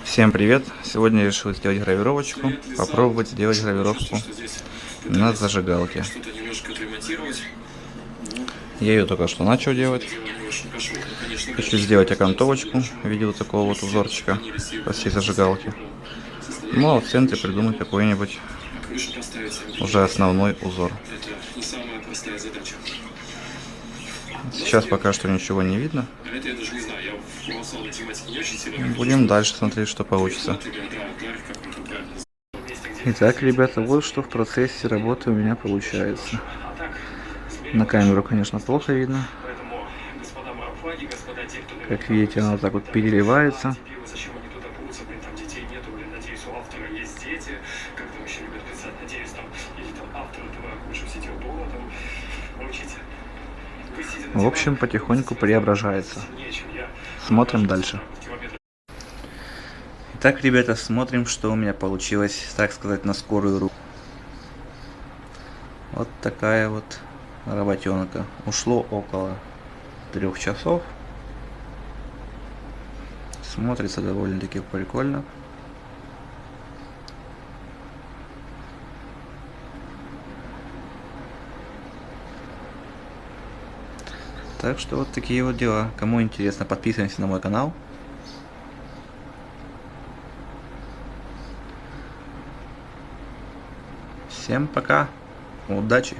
Всем привет! Сегодня я решил сделать гравировочку, попробовать сделать гравировку на зажигалке. Я ее только что начал делать. Хочу сделать окантовочку в виде вот такого вот узорчика по всей зажигалке. Ну а в центре придумать какой-нибудь уже основной узор. Сейчас пока что ничего не видно. Будем дальше смотреть, что получится. Итак, ребята, вот что в процессе работы у меня получается. На камеру, конечно, плохо видно. Как видите, она вот так вот переливается. В общем, потихоньку преображается. Смотрим дальше. Итак, ребята, смотрим, что у меня получилось, так сказать, на скорую руку. Вот такая вот работенка. Ушло около 3 часов. Смотрится довольно-таки прикольно. Так что вот такие вот дела. Кому интересно, подписывайтесь на мой канал. Всем пока. Удачи.